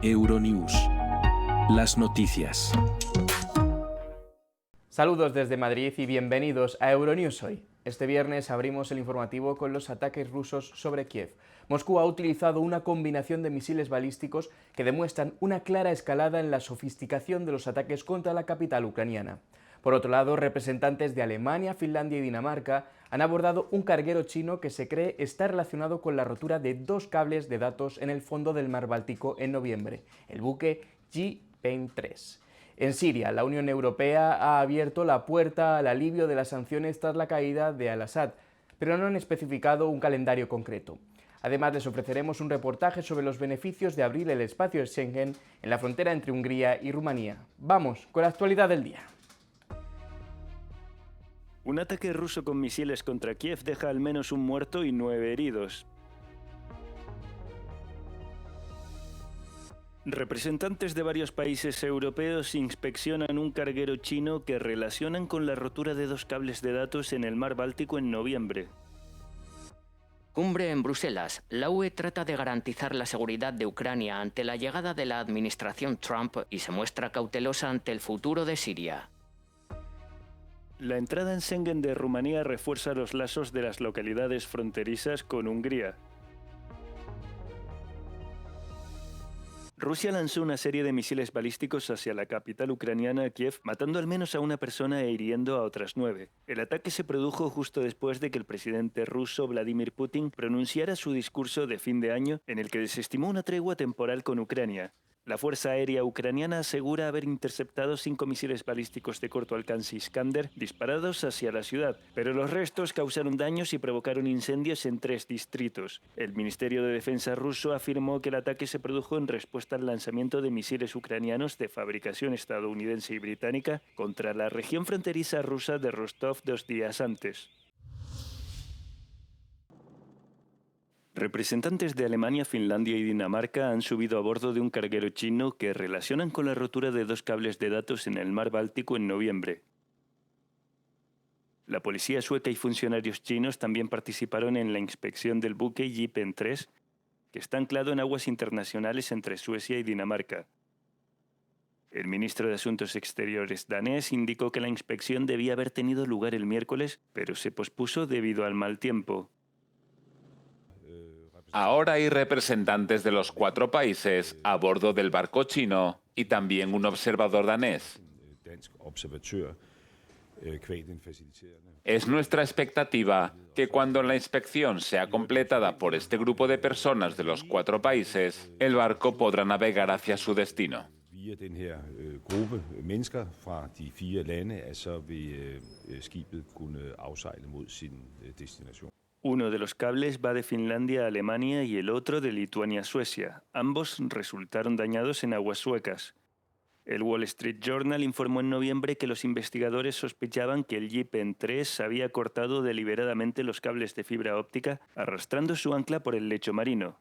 Euronews. Las noticias. Saludos desde Madrid y bienvenidos a Euronews hoy. Este viernes abrimos el informativo con los ataques rusos sobre Kiev. Moscú ha utilizado una combinación de misiles balísticos que demuestran una clara escalada en la sofisticación de los ataques contra la capital ucraniana. Por otro lado, representantes de Alemania, Finlandia y Dinamarca han abordado un carguero chino que se cree está relacionado con la rotura de dos cables de datos en el fondo del mar Báltico en noviembre, el buque Yi-Pen 3. En Siria, la Unión Europea ha abierto la puerta al alivio de las sanciones tras la caída de al-Assad, pero no han especificado un calendario concreto. Además, les ofreceremos un reportaje sobre los beneficios de abrir el espacio de Schengen en la frontera entre Hungría y Rumanía. Vamos con la actualidad del día. Un ataque ruso con misiles contra Kiev deja al menos un muerto y 9 heridos. Representantes de varios países europeos inspeccionan un carguero chino que relacionan con la rotura de dos cables de datos en el mar Báltico en noviembre. Cumbre en Bruselas. La UE trata de garantizar la seguridad de Ucrania ante la llegada de la administración Trump y se muestra cautelosa ante el futuro de Siria. La entrada en Schengen de Rumanía refuerza los lazos de las localidades fronterizas con Hungría. Rusia lanzó una serie de misiles balísticos hacia la capital ucraniana, Kiev, matando al menos a una persona e hiriendo a otras 9. El ataque se produjo justo después de que el presidente ruso Vladimir Putin pronunciara su discurso de fin de año en el que desestimó una tregua temporal con Ucrania. La Fuerza Aérea Ucraniana asegura haber interceptado 5 misiles balísticos de corto alcance Iskander disparados hacia la ciudad, pero los restos causaron daños y provocaron incendios en 3 distritos. El Ministerio de Defensa ruso afirmó que el ataque se produjo en respuesta al lanzamiento de misiles ucranianos de fabricación estadounidense y británica contra la región fronteriza rusa de Rostov 2 días antes. Representantes de Alemania, Finlandia y Dinamarca han subido a bordo de un carguero chino que relacionan con la rotura de dos cables de datos en el mar Báltico en noviembre. La policía sueca y funcionarios chinos también participaron en la inspección del buque Yi-Pen 3, que está anclado en aguas internacionales entre Suecia y Dinamarca. El ministro de Asuntos Exteriores danés indicó que la inspección debía haber tenido lugar el miércoles, pero se pospuso debido al mal tiempo. Ahora hay representantes de los 4 países a bordo del barco chino y también un observador danés. Es nuestra expectativa que cuando la inspección sea completada por este grupo de personas de los 4 países, el barco podrá navegar hacia su destino. Uno de los cables va de Finlandia a Alemania y el otro de Lituania a Suecia. Ambos resultaron dañados en aguas suecas. El Wall Street Journal informó en noviembre que los investigadores sospechaban que el Yi-Pen 3 había cortado deliberadamente los cables de fibra óptica, arrastrando su ancla por el lecho marino.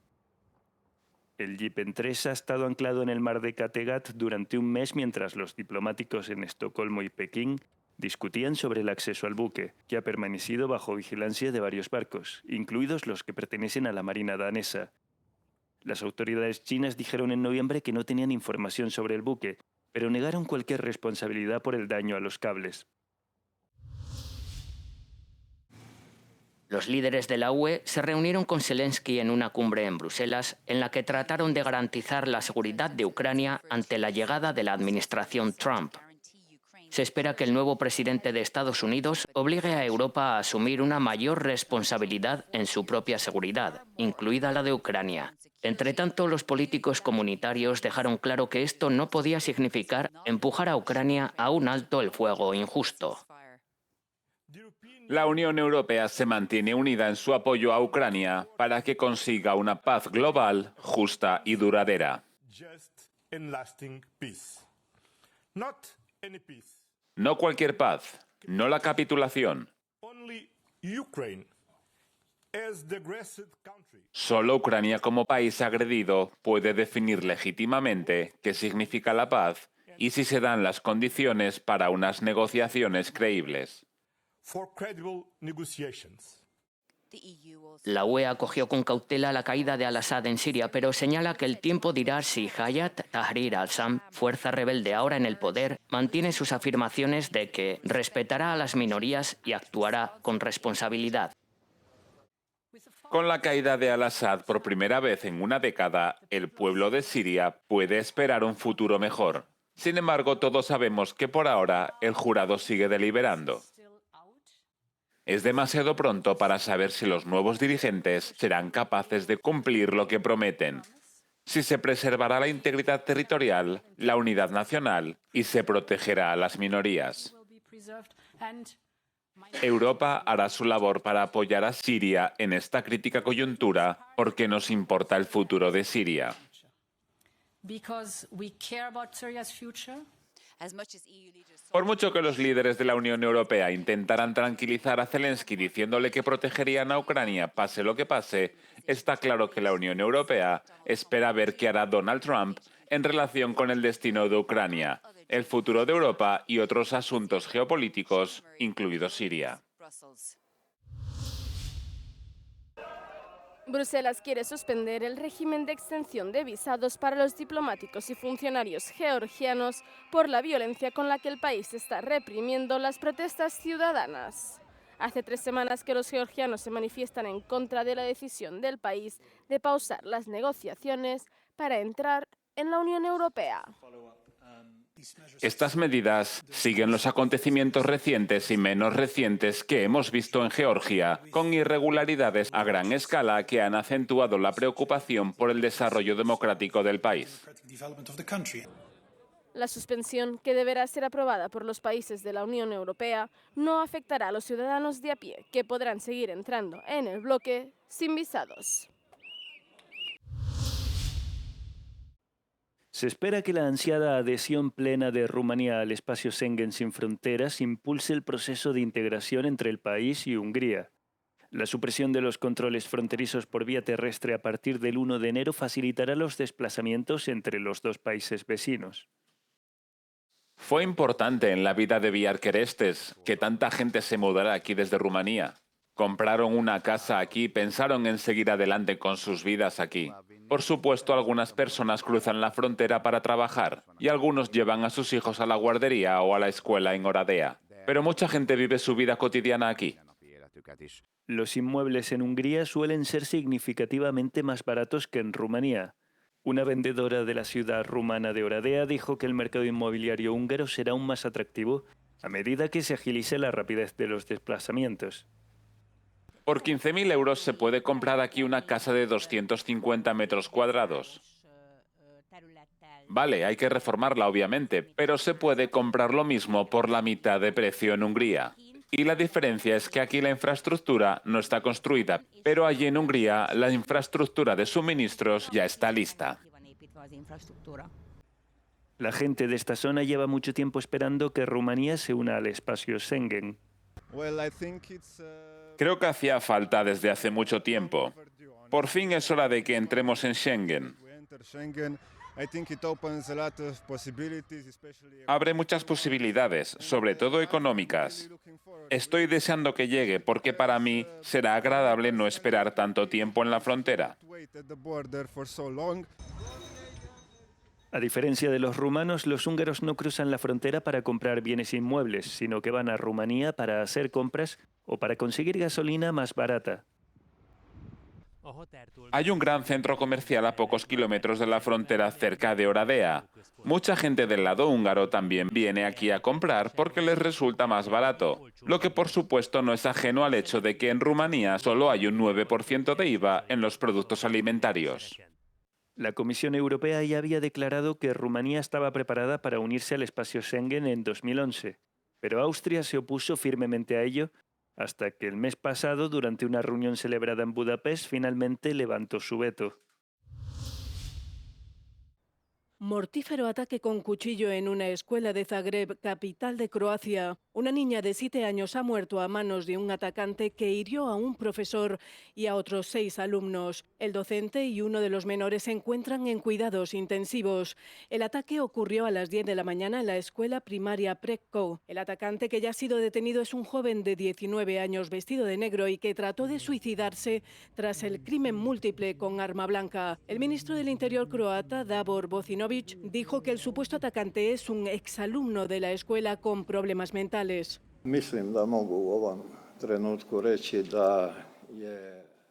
El Yi-Pen 3 ha estado anclado en el mar de Kattegat durante un mes mientras los diplomáticos en Estocolmo y Pekín discutían sobre el acceso al buque, que ha permanecido bajo vigilancia de varios barcos, incluidos los que pertenecen a la Marina danesa. Las autoridades chinas dijeron en noviembre que no tenían información sobre el buque, pero negaron cualquier responsabilidad por el daño a los cables. Los líderes de la UE se reunieron con Zelensky en una cumbre en Bruselas en la que trataron de garantizar la seguridad de Ucrania ante la llegada de la administración Trump. Se espera que el nuevo presidente de Estados Unidos obligue a Europa a asumir una mayor responsabilidad en su propia seguridad, incluida la de Ucrania. Entre tanto, los políticos comunitarios dejaron claro que esto no podía significar empujar a Ucrania a un alto el fuego injusto. La Unión Europea se mantiene unida en su apoyo a Ucrania para que consiga una paz global, justa y duradera. No cualquier paz, no la capitulación. Solo Ucrania como país agredido puede definir legítimamente qué significa la paz y si se dan las condiciones para unas negociaciones creíbles. La UE acogió con cautela la caída de Al-Assad en Siria, pero señala que el tiempo dirá si Hayat Tahrir al-Sham, fuerza rebelde ahora en el poder, mantiene sus afirmaciones de que respetará a las minorías y actuará con responsabilidad. Con la caída de Al-Assad por primera vez en una década, el pueblo de Siria puede esperar un futuro mejor. Sin embargo, todos sabemos que por ahora el jurado sigue deliberando. Es demasiado pronto para saber si los nuevos dirigentes serán capaces de cumplir lo que prometen, si se preservará la integridad territorial, la unidad nacional y se protegerá a las minorías. Europa hará su labor para apoyar a Siria en esta crítica coyuntura porque nos importa el futuro de Siria. Por mucho que los líderes de la Unión Europea intentaran tranquilizar a Zelensky diciéndole que protegerían a Ucrania pase lo que pase, está claro que la Unión Europea espera ver qué hará Donald Trump en relación con el destino de Ucrania, el futuro de Europa y otros asuntos geopolíticos, incluido Siria. Bruselas quiere suspender el régimen de extensión de visados para los diplomáticos y funcionarios georgianos por la violencia con la que el país está reprimiendo las protestas ciudadanas. Hace 3 semanas que los georgianos se manifiestan en contra de la decisión del país de pausar las negociaciones para entrar en la Unión Europea. Estas medidas siguen los acontecimientos recientes y menos recientes que hemos visto en Georgia, con irregularidades a gran escala que han acentuado la preocupación por el desarrollo democrático del país. La suspensión, que deberá ser aprobada por los países de la Unión Europea, no afectará a los ciudadanos de a pie, que podrán seguir entrando en el bloque sin visados. Se espera que la ansiada adhesión plena de Rumanía al espacio Schengen sin fronteras impulse el proceso de integración entre el país y Hungría. La supresión de los controles fronterizos por vía terrestre a partir del 1 de enero facilitará los desplazamientos entre los dos países vecinos. Fue importante en la vida de Biarquerestes que tanta gente se mudara aquí desde Rumanía. Compraron una casa aquí y pensaron en seguir adelante con sus vidas aquí. Por supuesto, algunas personas cruzan la frontera para trabajar y algunos llevan a sus hijos a la guardería o a la escuela en Oradea. Pero mucha gente vive su vida cotidiana aquí. Los inmuebles en Hungría suelen ser significativamente más baratos que en Rumanía. Una vendedora de la ciudad rumana de Oradea dijo que el mercado inmobiliario húngaro será aún más atractivo a medida que se agilice la rapidez de los desplazamientos. Por 15.000 euros se puede comprar aquí una casa de 250 metros cuadrados. Vale, hay que reformarla obviamente, pero se puede comprar lo mismo por la mitad de precio en Hungría. Y la diferencia es que aquí la infraestructura no está construida, pero allí en Hungría la infraestructura de suministros ya está lista. La gente de esta zona lleva mucho tiempo esperando que Rumanía se una al espacio Schengen. Creo que hacía falta desde hace mucho tiempo. Por fin es hora de que entremos en Schengen. Abre muchas posibilidades, sobre todo económicas. Estoy deseando que llegue porque para mí será agradable no esperar tanto tiempo en la frontera. A diferencia de los rumanos, los húngaros no cruzan la frontera para comprar bienes inmuebles, sino que van a Rumanía para hacer compras o para conseguir gasolina más barata. Hay un gran centro comercial a pocos kilómetros de la frontera cerca de Oradea. Mucha gente del lado húngaro también viene aquí a comprar porque les resulta más barato, lo que por supuesto no es ajeno al hecho de que en Rumanía solo hay un 9% de IVA en los productos alimentarios. La Comisión Europea ya había declarado que Rumanía estaba preparada para unirse al espacio Schengen en 2011, pero Austria se opuso firmemente a ello hasta que el mes pasado, durante una reunión celebrada en Budapest, finalmente levantó su veto. Mortífero ataque con cuchillo en una escuela de Zagreb, capital de Croacia. Una niña de 7 años ha muerto a manos de un atacante que hirió a un profesor y a otros 6 alumnos. El docente y uno de los menores se encuentran en cuidados intensivos. El ataque ocurrió a las 10 de la mañana en la escuela primaria Prekko. El atacante, que ya ha sido detenido, es un joven de 19 años vestido de negro y que trató de suicidarse tras el crimen múltiple con arma blanca. El ministro del Interior croata, Davor Bocinovic, dijo que el supuesto atacante es un exalumno de la escuela con problemas mentales.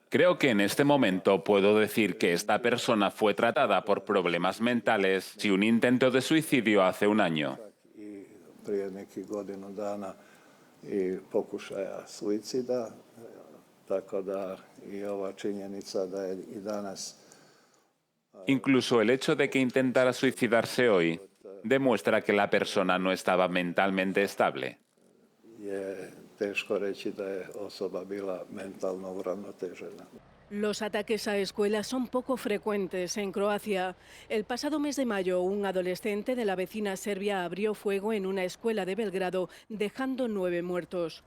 Creo que en este momento puedo decir que esta persona fue tratada por problemas mentales y un intento de suicidio hace un año. Incluso el hecho de que intentara suicidarse hoy demuestra que la persona no estaba mentalmente estable. Los ataques a escuelas son poco frecuentes en Croacia. El pasado mes de mayo, un adolescente de la vecina Serbia abrió fuego en una escuela de Belgrado, dejando 9 muertos.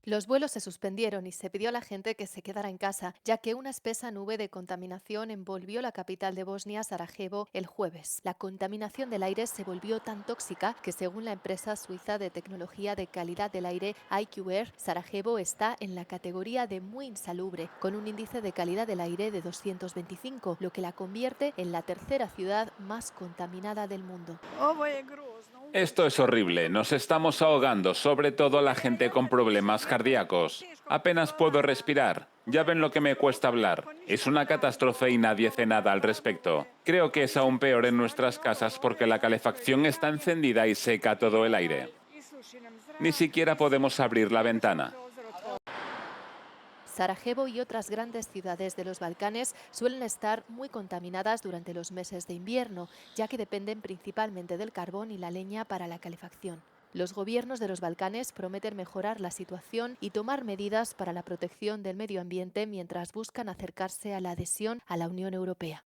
Los vuelos se suspendieron y se pidió a la gente que se quedara en casa, ya que una espesa nube de contaminación envolvió la capital de Bosnia, Sarajevo, el jueves. La contaminación del aire se volvió tan tóxica que, según la empresa suiza de tecnología de calidad del aire IQAir, Sarajevo está en la categoría de muy insalubre, con un índice de calidad del aire de 225, lo que la convierte en la tercera ciudad más contaminada del mundo. Esto es horrible, nos estamos ahogando, sobre todo la gente con problemas cardíacos. Apenas puedo respirar. Ya ven lo que me cuesta hablar. Es una catástrofe y nadie hace nada al respecto. Creo que es aún peor en nuestras casas porque la calefacción está encendida y seca todo el aire. Ni siquiera podemos abrir la ventana. Sarajevo y otras grandes ciudades de los Balcanes suelen estar muy contaminadas durante los meses de invierno, ya que dependen principalmente del carbón y la leña para la calefacción. Los gobiernos de los Balcanes prometen mejorar la situación y tomar medidas para la protección del medio ambiente mientras buscan acercarse a la adhesión a la Unión Europea.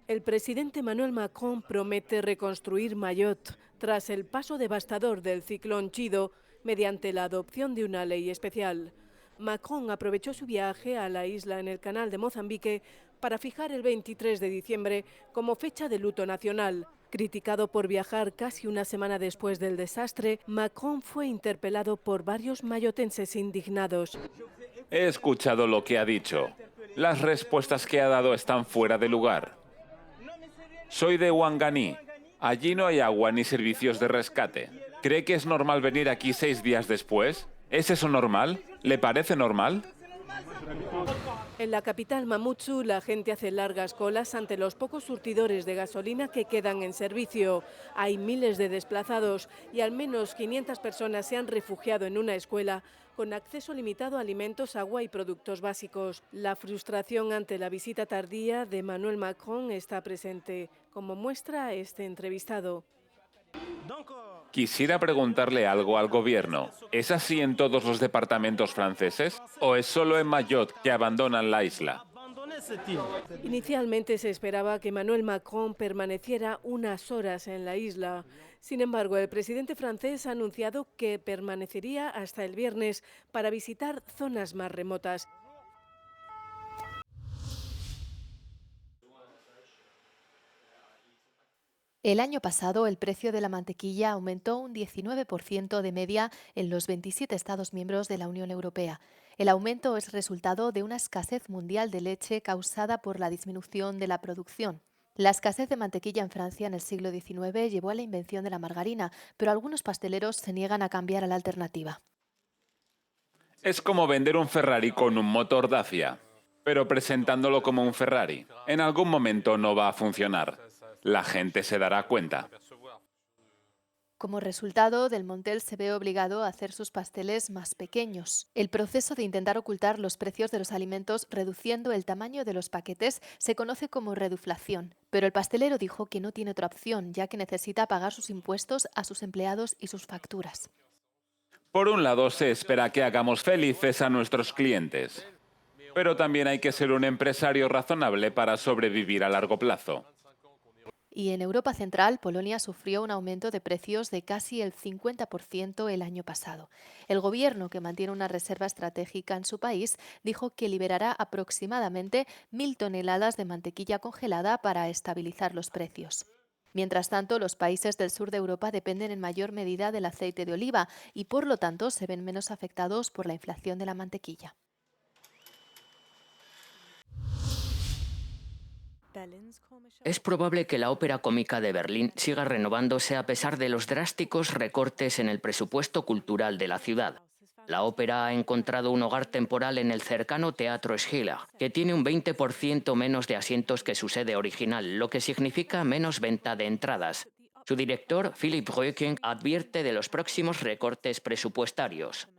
El presidente Emmanuel Macron promete reconstruir Mayotte tras el paso devastador del ciclón Chido mediante la adopción de una ley especial. Macron aprovechó su viaje a la isla en el canal de Mozambique para fijar el 23 de diciembre como fecha de luto nacional. Criticado por viajar casi una semana después del desastre, Macron fue interpelado por varios mayotenses indignados. He escuchado lo que ha dicho. Las respuestas que ha dado están fuera de lugar. Soy de Ouangani. Allí no hay agua ni servicios de rescate. ¿Cree que es normal venir aquí 6 días después? ¿Es eso normal? ¿Le parece normal? En la capital Mamoudzou, la gente hace largas colas ante los pocos surtidores de gasolina que quedan en servicio. Hay miles de desplazados y al menos 500 personas se han refugiado en una escuela con acceso limitado a alimentos, agua y productos básicos. La frustración ante la visita tardía de Emmanuel Macron está presente, como muestra este entrevistado. Quisiera preguntarle algo al gobierno. ¿Es así en todos los departamentos franceses? ¿O es solo en Mayotte que abandonan la isla? Inicialmente se esperaba que Emmanuel Macron permaneciera unas horas en la isla. Sin embargo, el presidente francés ha anunciado que permanecería hasta el viernes para visitar zonas más remotas. El año pasado, el precio de la mantequilla aumentó un 19% de media en los 27 Estados miembros de la Unión Europea. El aumento es resultado de una escasez mundial de leche causada por la disminución de la producción. La escasez de mantequilla en Francia en el siglo XIX llevó a la invención de la margarina, pero algunos pasteleros se niegan a cambiar a la alternativa. Es como vender un Ferrari con un motor Dacia, pero presentándolo como un Ferrari. En algún momento no va a funcionar. La gente se dará cuenta. Como resultado, Del Montel se ve obligado a hacer sus pasteles más pequeños. El proceso de intentar ocultar los precios de los alimentos reduciendo el tamaño de los paquetes se conoce como reduflación. Pero el pastelero dijo que no tiene otra opción, ya que necesita pagar sus impuestos a sus empleados y sus facturas. Por un lado, se espera que hagamos felices a nuestros clientes. Pero también hay que ser un empresario razonable para sobrevivir a largo plazo. Y en Europa Central, Polonia sufrió un aumento de precios de casi el 50% el año pasado. El gobierno, que mantiene una reserva estratégica en su país, dijo que liberará aproximadamente 1.000 toneladas de mantequilla congelada para estabilizar los precios. Mientras tanto, los países del sur de Europa dependen en mayor medida del aceite de oliva y, por lo tanto, se ven menos afectados por la inflación de la mantequilla. Es probable que la Ópera Cómica de Berlín siga renovándose a pesar de los drásticos recortes en el presupuesto cultural de la ciudad. La ópera ha encontrado un hogar temporal en el cercano Teatro Schiller, que tiene un 20% menos de asientos que su sede original, lo que significa menos venta de entradas. Su director, Philipp Röking, advierte de los próximos recortes presupuestarios.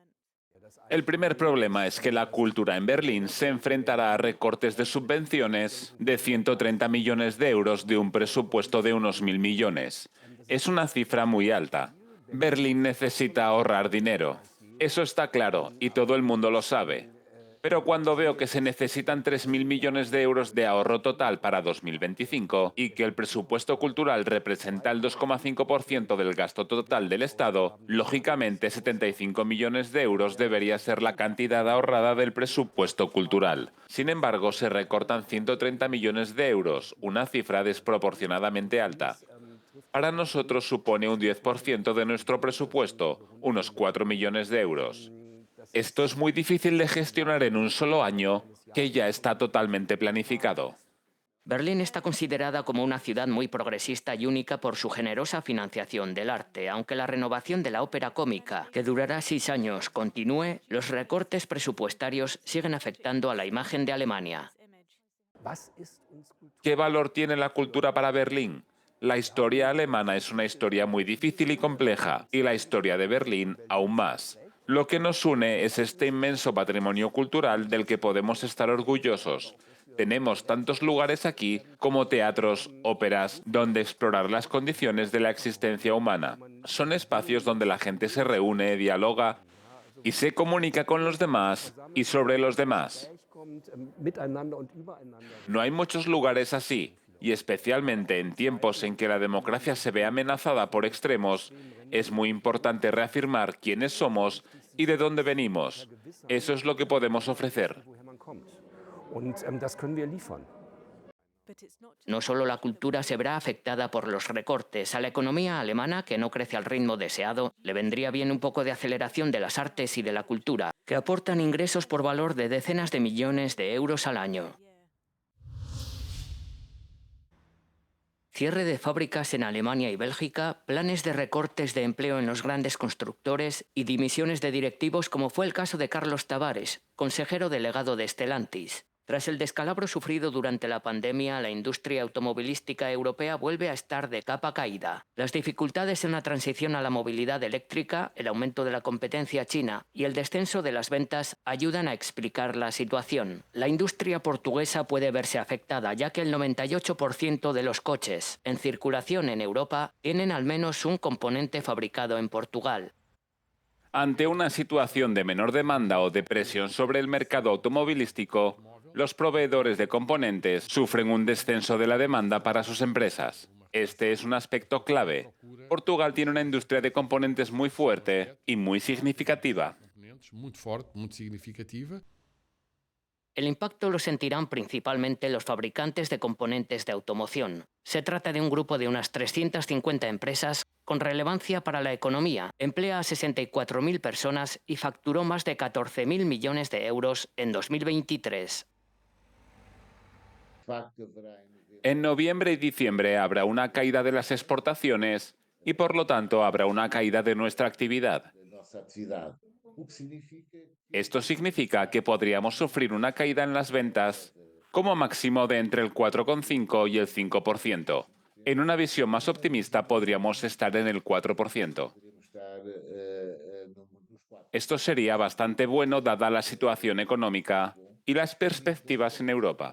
El primer problema es que la cultura en Berlín se enfrentará a recortes de subvenciones de 130 millones de euros de un presupuesto de unos 1.000 millones. Es una cifra muy alta. Berlín necesita ahorrar dinero. Eso está claro y todo el mundo lo sabe. Pero cuando veo que se necesitan 3.000 millones de euros de ahorro total para 2025 y que el presupuesto cultural representa el 2,5% del gasto total del Estado, lógicamente 75 millones de euros debería ser la cantidad ahorrada del presupuesto cultural. Sin embargo, se recortan 130 millones de euros, una cifra desproporcionadamente alta. Para nosotros supone un 10% de nuestro presupuesto, unos 4 millones de euros. Esto es muy difícil de gestionar en un solo año, que ya está totalmente planificado. Berlín está considerada como una ciudad muy progresista y única por su generosa financiación del arte. Aunque la renovación de la ópera cómica, que durará 6 años, continúe, los recortes presupuestarios siguen afectando a la imagen de Alemania. ¿Qué valor tiene la cultura para Berlín? La historia alemana es una historia muy difícil y compleja, y la historia de Berlín aún más. Lo que nos une es este inmenso patrimonio cultural del que podemos estar orgullosos. Tenemos tantos lugares aquí como teatros, óperas, donde explorar las condiciones de la existencia humana. Son espacios donde la gente se reúne, dialoga y se comunica con los demás y sobre los demás. No hay muchos lugares así, y especialmente en tiempos en que la democracia se ve amenazada por extremos, es muy importante reafirmar quiénes somos y de dónde venimos. Eso es lo que podemos ofrecer. No solo la cultura se verá afectada por los recortes. A la economía alemana, que no crece al ritmo deseado, le vendría bien un poco de aceleración de las artes y de la cultura, que aportan ingresos por valor de decenas de millones de euros al año. Cierre de fábricas en Alemania y Bélgica, planes de recortes de empleo en los grandes constructores y dimisiones de directivos, como fue el caso de Carlos Tavares, consejero delegado de Stellantis. Tras el descalabro sufrido durante la pandemia, la industria automovilística europea vuelve a estar de capa caída. Las dificultades en la transición a la movilidad eléctrica, el aumento de la competencia china y el descenso de las ventas ayudan a explicar la situación. La industria portuguesa puede verse afectada, ya que el 98% de los coches en circulación en Europa tienen al menos un componente fabricado en Portugal. Ante una situación de menor demanda o de presión sobre el mercado automovilístico, los proveedores de componentes sufren un descenso de la demanda para sus empresas. Este es un aspecto clave. Portugal tiene una industria de componentes muy fuerte y muy significativa. El impacto lo sentirán principalmente los fabricantes de componentes de automoción. Se trata de un grupo de unas 350 empresas con relevancia para la economía. Emplea a 64.000 personas y facturó más de 14.000 millones de euros en 2023. En noviembre y diciembre habrá una caída de las exportaciones y por lo tanto habrá una caída de nuestra actividad. Esto significa que podríamos sufrir una caída en las ventas como máximo de entre el 4,5 y el 5%. En una visión más optimista podríamos estar en el 4%. Esto sería bastante bueno dada la situación económica y las perspectivas en Europa.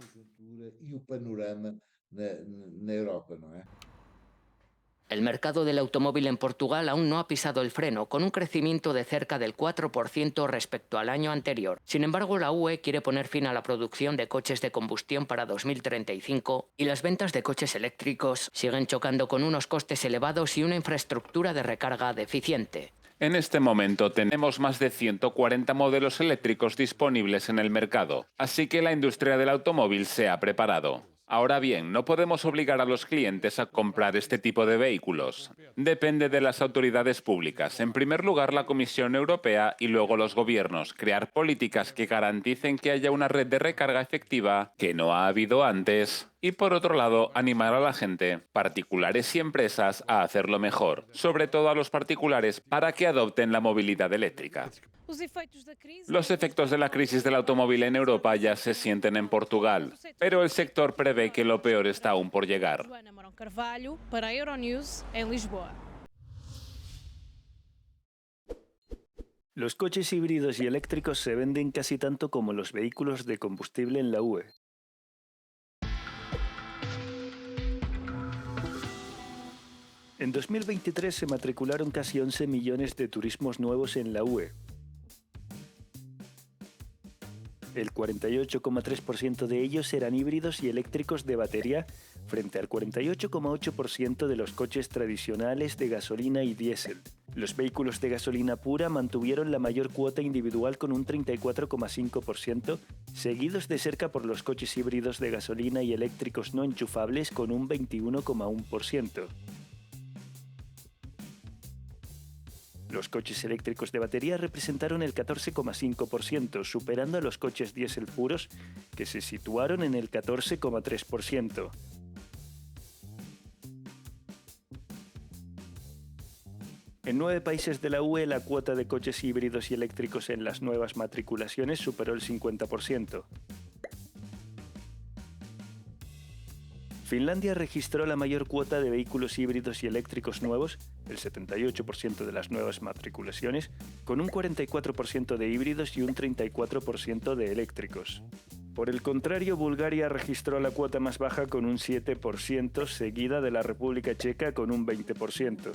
El mercado del automóvil en Portugal aún no ha pisado el freno, con un crecimiento de cerca del 4% respecto al año anterior. Sin embargo, la UE quiere poner fin a la producción de coches de combustión para 2035 y las ventas de coches eléctricos siguen chocando con unos costes elevados y una infraestructura de recarga deficiente. En este momento tenemos más de 140 modelos eléctricos disponibles en el mercado, así que la industria del automóvil se ha preparado. Ahora bien, no podemos obligar a los clientes a comprar este tipo de vehículos. Depende de las autoridades públicas. En primer lugar, la Comisión Europea y luego los gobiernos. Crear políticas que garanticen que haya una red de recarga efectiva que no ha habido antes. Y por otro lado, animar a la gente, particulares y empresas, a hacerlo mejor, sobre todo a los particulares, para que adopten la movilidad eléctrica. Los efectos de la crisis del automóvil en Europa ya se sienten en Portugal, pero el sector prevé que lo peor está aún por llegar. Los coches híbridos y eléctricos se venden casi tanto como los vehículos de combustible en la UE. En 2023 se matricularon casi 11 millones de turismos nuevos en la UE. El 48,3% de ellos eran híbridos y eléctricos de batería, frente al 48,8% de los coches tradicionales de gasolina y diésel. Los vehículos de gasolina pura mantuvieron la mayor cuota individual con un 34,5%, seguidos de cerca por los coches híbridos de gasolina y eléctricos no enchufables con un 21,1%. Los coches eléctricos de batería representaron el 14,5%, superando a los coches diésel puros, que se situaron en el 14,3%. En 9 países de la UE, la cuota de coches híbridos y eléctricos en las nuevas matriculaciones superó el 50%. Finlandia registró la mayor cuota de vehículos híbridos y eléctricos nuevos, el 78% de las nuevas matriculaciones, con un 44% de híbridos y un 34% de eléctricos. Por el contrario, Bulgaria registró la cuota más baja con un 7%, seguida de la República Checa con un 20%.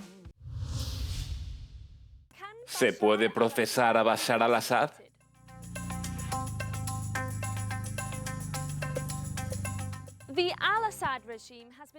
¿Se puede procesar a Bashar al-Assad?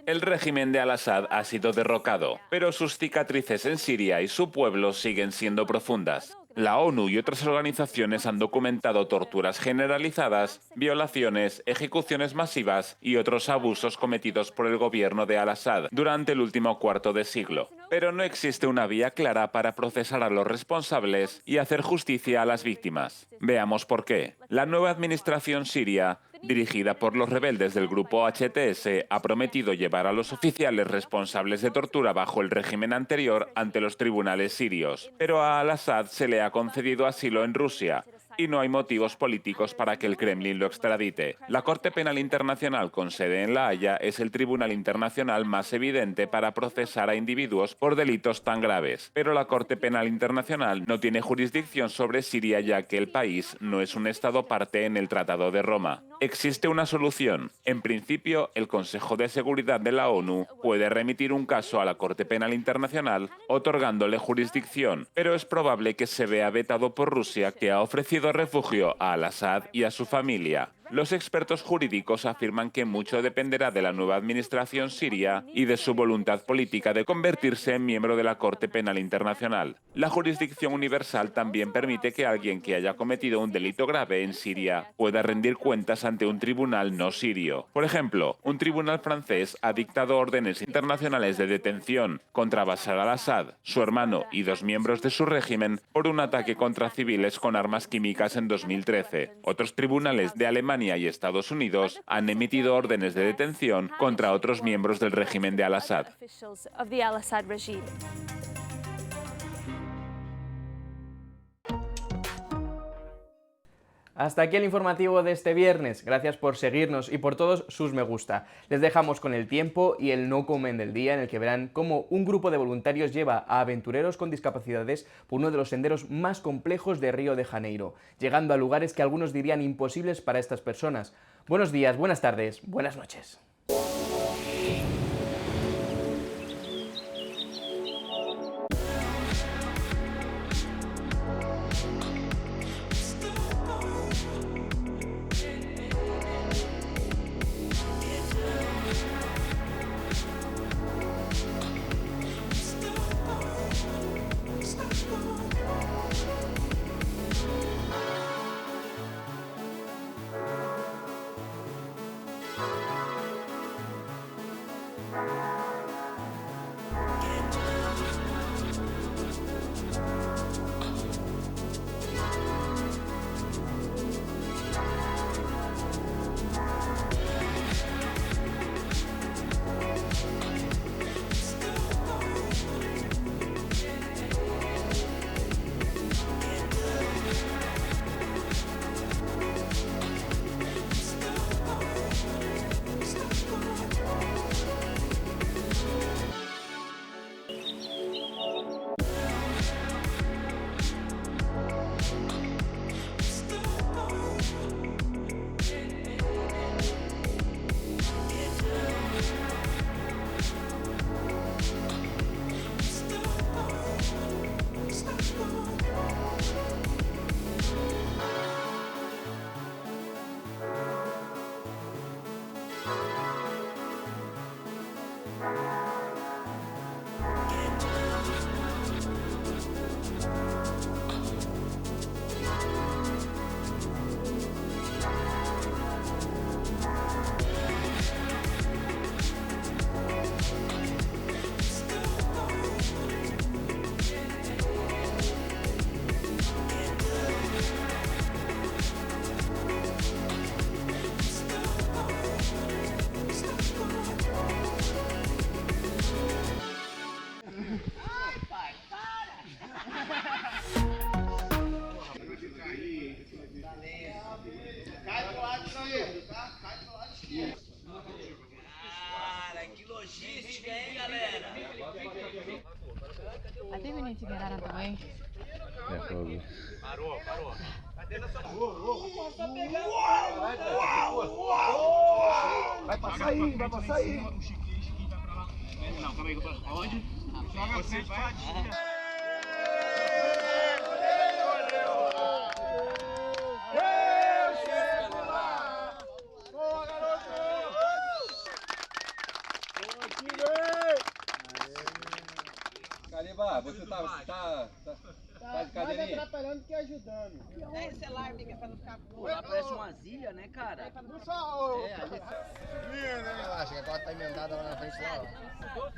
El régimen de al-Assad ha sido derrocado, pero sus cicatrices en Siria y su pueblo siguen siendo profundas. La ONU y otras organizaciones han documentado torturas generalizadas, violaciones, ejecuciones masivas y otros abusos cometidos por el gobierno de al-Assad durante el último cuarto de siglo. Pero no existe una vía clara para procesar a los responsables y hacer justicia a las víctimas. Veamos por qué. La nueva administración siria, dirigida por los rebeldes del grupo HTS, ha prometido llevar a los oficiales responsables de tortura bajo el régimen anterior ante los tribunales sirios. Pero a al-Assad se le ha concedido asilo en Rusia y no hay motivos políticos para que el Kremlin lo extradite. La Corte Penal Internacional con sede en La Haya es el tribunal internacional más evidente para procesar a individuos por delitos tan graves. Pero la Corte Penal Internacional no tiene jurisdicción sobre Siria, ya que el país no es un Estado parte en el Tratado de Roma. Existe una solución. En principio, el Consejo de Seguridad de la ONU puede remitir un caso a la Corte Penal Internacional, otorgándole jurisdicción, pero es probable que se vea vetado por Rusia, que ha ofrecido refugio a al-Assad y a su familia. Los expertos jurídicos afirman que mucho dependerá de la nueva administración siria y de su voluntad política de convertirse en miembro de la Corte Penal Internacional. La jurisdicción universal también permite que alguien que haya cometido un delito grave en Siria pueda rendir cuentas ante un tribunal no sirio. Por ejemplo, un tribunal francés ha dictado órdenes internacionales de detención contra Bashar al-Assad, su hermano y 2 miembros de su régimen por un ataque contra civiles con armas químicas en 2013. Otros tribunales de Alemania y Estados Unidos han emitido órdenes de detención contra otros miembros del régimen de al-Assad. Hasta aquí el informativo de este viernes. Gracias por seguirnos y por todos sus me gusta. Les dejamos con el tiempo y el no comen del día, en el que verán cómo un grupo de voluntarios lleva a aventureros con discapacidades por uno de los senderos más complejos de Río de Janeiro, llegando a lugares que algunos dirían imposibles para estas personas. Buenos días, buenas tardes, buenas noches. Até me itinerário também. Parou. Vai passar aí. Não, calma aí, aonde? Joga você vai. Cariba, você tá de cadeirinha? Atrapalhando que ajudando. É esse celular, amiga, pra não ficar... Pô, lá parece umas ilhas, né, cara? Relaxa, que agora tá emendada lá na frente lá, ó.